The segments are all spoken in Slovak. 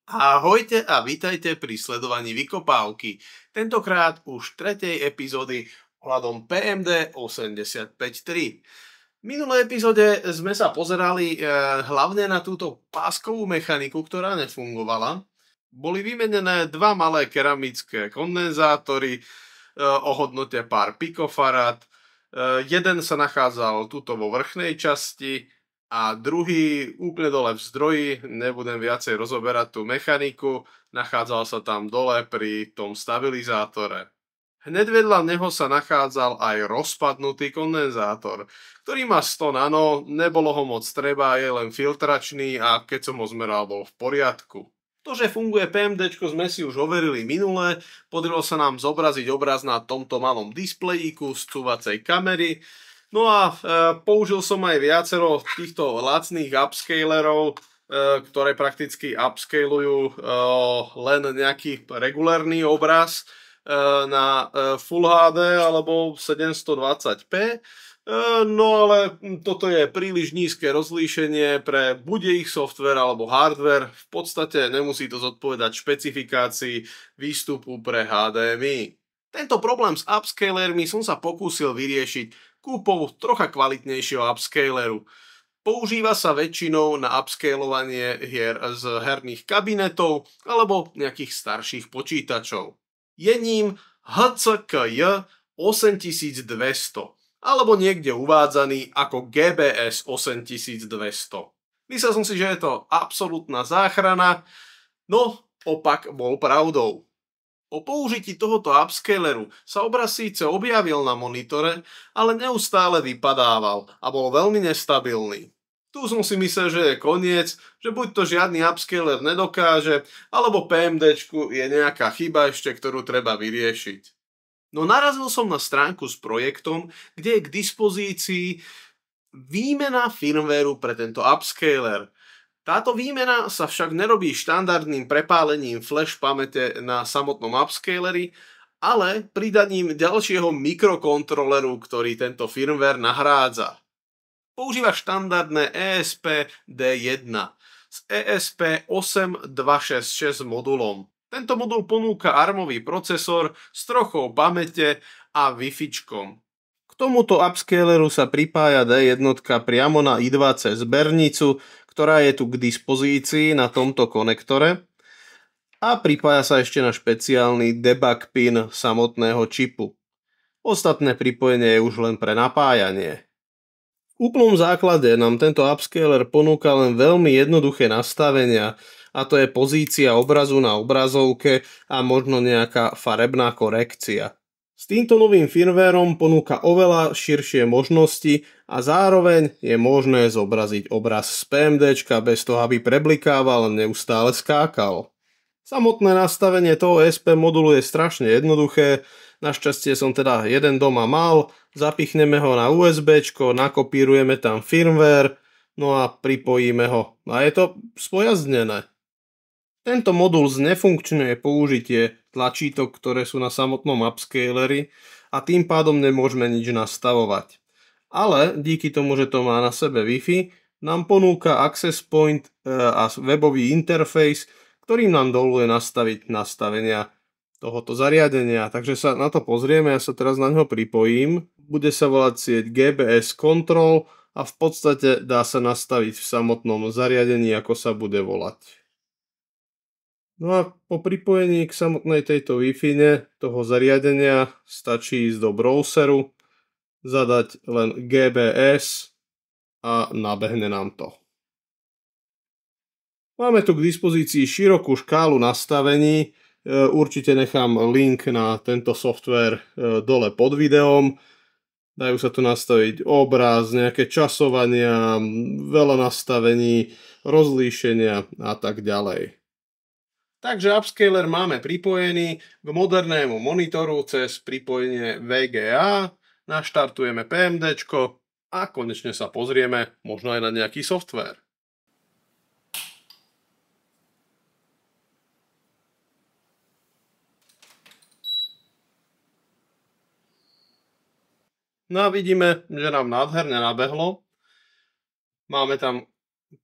Ahojte a vítajte pri sledovaní Vykopávky. Tentokrát už tretej epizódy ohľadom PMD 853. V minulej epizóde sme sa pozerali hlavne na túto páskovú mechaniku, ktorá nefungovala. Boli vymenené dva malé keramické kondenzátory o hodnote pár pikofarad. Jeden sa nachádzal tuto vo vrchnej časti a druhý úplne dole v zdroji. Nebudem viacej rozoberať tú mechaniku, nachádzal sa tam dole pri tom stabilizátore. Hned vedľa neho sa nachádzal aj rozpadnutý kondenzátor, ktorý má 100 nano, nebolo ho moc treba, je len filtračný a keď som ho zmeral, bol v poriadku. To, že funguje PMDčko, sme si už overili minule, podarilo sa nám zobraziť obraz na tomto malom displejíku z cúvacej kamery. No a použil som aj viacero týchto lacných upscalerov, ktoré prakticky upscalujú len nejaký regulárny obraz na Full HD alebo 720p. No ale toto je príliš nízke rozlíšenie pre buď ich software alebo hardware. V podstate nemusí to zodpovedať špecifikácii výstupu pre HDMI. Tento problém s upscalermi som sa pokúsil vyriešiť kúpou trocha kvalitnejšieho upscaleru. Používa sa väčšinou na upscalovanie hier z herných kabinetov alebo nejakých starších počítačov. Je ním HCKJ 8200 alebo niekde uvádzaný ako GBS 8200. Myslel som si, že je to absolútna záchrana, no opak bol pravdou. Po použití tohoto upscaleru sa obraz síce objavil na monitore, ale neustále vypadával a bol veľmi nestabilný. Tu som si myslel, že je koniec, že buď to žiadny upscaler nedokáže, alebo PMDčku je nejaká chyba ešte, ktorú treba vyriešiť. No narazil som na stránku s projektom, kde je k dispozícii výmena firmwareu pre tento upscaler. Táto výmena sa však nerobí štandardným prepálením flash pamäte na samotnom upscaleri, ale pridaním ďalšieho mikrokontroleru, ktorý tento firmware nahrádza. Používa štandardné ESP D1 s ESP 8266 modulom. Tento modul ponúka ARMový procesor s trochou pamäte a Wi-Fičkom. K tomuto upscaleru sa pripája D1 priamo na I2C zbernicu, ktorá je tu k dispozícii na tomto konektore a pripája sa ešte na špeciálny debug pin samotného čipu. Ostatné pripojenie je už len pre napájanie. V úplnom základe nám tento upscaler ponúka len veľmi jednoduché nastavenia, a to je pozícia obrazu na obrazovke a možno nejaká farebná korekcia. S týmto novým firmwareom ponúka oveľa širšie možnosti a zároveň je možné zobraziť obraz z PMDčka bez toho, aby preblikával a neustále skákal. Samotné nastavenie toho SP modulu je strašne jednoduché. Našťastie som teda jeden doma mal, zapichneme ho na USBčko, nakopírujeme tam firmware, no a pripojíme ho. A je to spojazdnené. Tento modul znefunkčňuje použitie tlačítok, ktoré sú na samotnom upscaleri a tým pádom nemôžeme nič nastavovať. Ale díky tomu, že to má na sebe Wi-Fi, nám ponúka access point a webový interface, ktorým nám dovoluje nastaviť nastavenia tohoto zariadenia. Takže sa na to pozrieme, ja sa teraz na ňo pripojím. Bude sa volať sieť GBS Control a v podstate dá sa nastaviť v samotnom zariadení, ako sa bude volať. No a po pripojení k samotnej tejto Wi-Fi toho zariadenia stačí ísť do browseru, zadať len GBS a nabehne nám to. Máme tu k dispozícii širokú škálu nastavení, určite nechám link na tento software dole pod videom. Dajú sa tu nastaviť obraz, nejaké časovania, veľa nastavení, rozlíšenia a tak ďalej. Takže upscaler máme pripojený k modernému monitoru cez pripojenie VGA, naštartujeme PMDčko a konečne sa pozrieme možno aj na nejaký software. No a vidíme, že nám nádherne nabehlo. Máme tam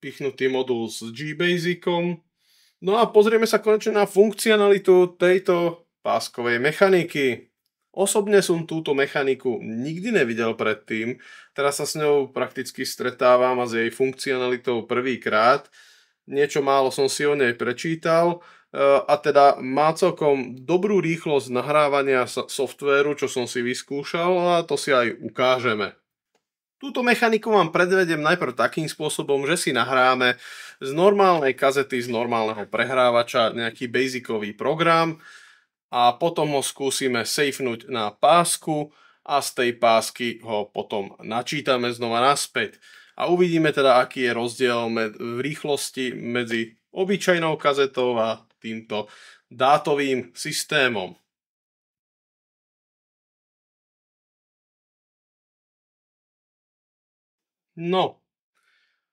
pichnutý modul s GBasicom, No a pozrieme sa konečne na funkcionalitu tejto páskovej mechaniky. Osobne som túto mechaniku nikdy nevidel predtým, teraz sa s ňou prakticky stretávam a s jej funkcionalitou prvýkrát. Niečo málo som si o nej prečítal a teda má celkom dobrú rýchlosť nahrávania softvéru, čo som si vyskúšal, a to si aj ukážeme. Túto mechaniku vám predvedem najprv takým spôsobom, že si nahráme z normálnej kazety, z normálneho prehrávača nejaký basicový program a potom ho skúsime safenúť na pásku a z tej pásky ho potom načítame znova naspäť. A uvidíme teda, aký je rozdiel v rýchlosti medzi obyčajnou kazetou a týmto dátovým systémom. No,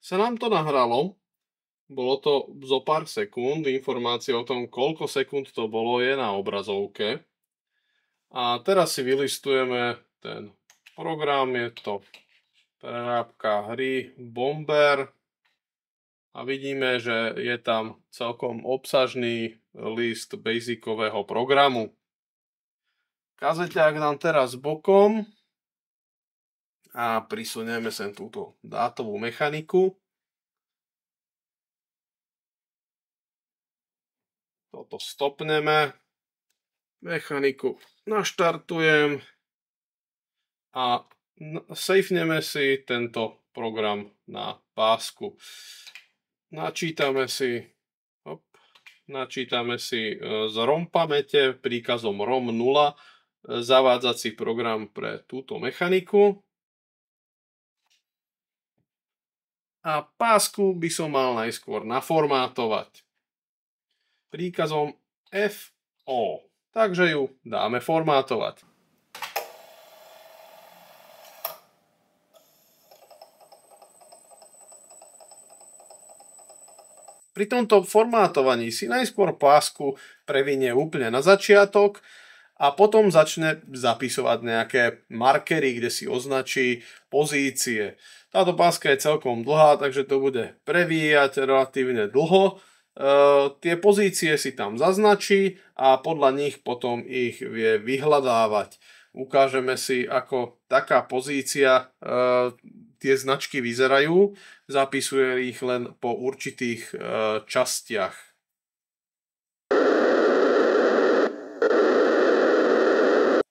sa nám to nahralo, bolo to zo pár sekúnd, informácia o tom, koľko sekúnd to bolo, je na obrazovke. A teraz si vylistujeme ten program, je to prehrábka hry Bomber a vidíme, že je tam celkom obsažný list basicového programu. Kazeťák nám teraz bokom a prisunieme sem túto dátovú mechaniku. Toto stopneme, mechaniku naštartujem a safeneme si tento program na pásku. Načítame si z ROM pamäte príkazom ROM 0 zavádzací program pre túto mechaniku. A pásku by som mal najskôr naformátovať príkazom FO. Takže ju dáme formátovať. Pri tomto formátovaní si najskôr pásku previnie úplne na začiatok a potom začne zapisovať nejaké markery, kde si označí pozície. Táto páska je celkom dlhá, takže to bude prevíjať relatívne dlho. Tie pozície si tam zaznačí a podľa nich potom ich vie vyhľadávať. Ukážeme si, ako taká pozícia tie značky vyzerajú. Zapisuje ich len po určitých častiach.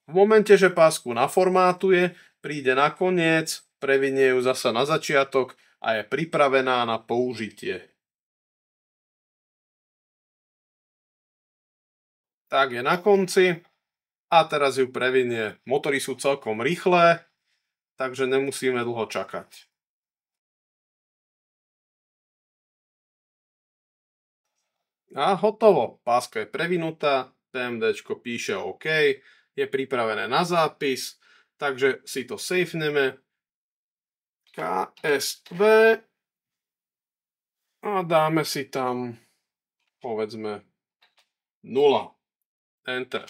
V momente, že pásku naformátuje, príde na koniec, previnie ju zasa na začiatok a je pripravená na použitie. Tak je na konci a teraz ju previnie. Motory sú celkom rýchle, takže nemusíme dlho čakať. A hotovo, páska je previnutá, PMDčko píše OK, je pripravené na zápis, takže si to safeneme. KSV a dáme si tam, povedzme, 0. Enter.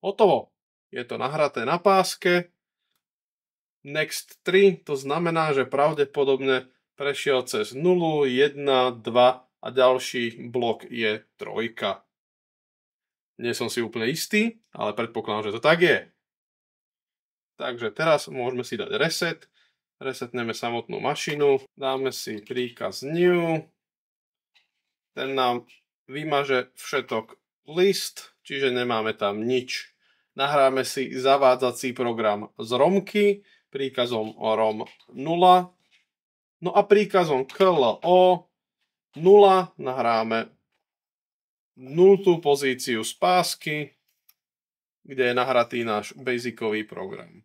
Hotovo. Je to nahraté na páske. Next 3, to znamená, že pravdepodobne prešiel cez 0, 1, 2 a ďalší blok je 3. Nie som si úplne istý, ale predpokladám, že to tak je. Takže teraz môžeme si dať reset. Resetneme samotnú mašinu. Dáme si príkaz new. Ten nám vymaže všetok list, čiže nemáme tam nič. Nahráme si zavádzací program z ROMky príkazom ROM 0. No a príkazom KLO 0 nahráme 0. pozíciu z pásky, kde je nahratý náš basicový program.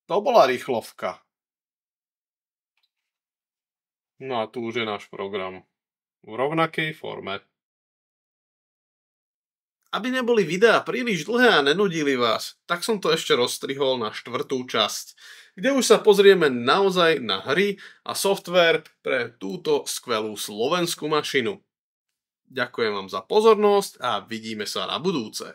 To bola rýchlovka. No a tu už je náš program v rovnakej forme. Aby neboli videá príliš dlhé a nenudili vás, tak som to ešte rozstrihol na 4. časť, kde už sa pozrieme naozaj na hry a softvér pre túto skvelú slovenskú mašinu. Ďakujem vám za pozornosť a vidíme sa na budúce.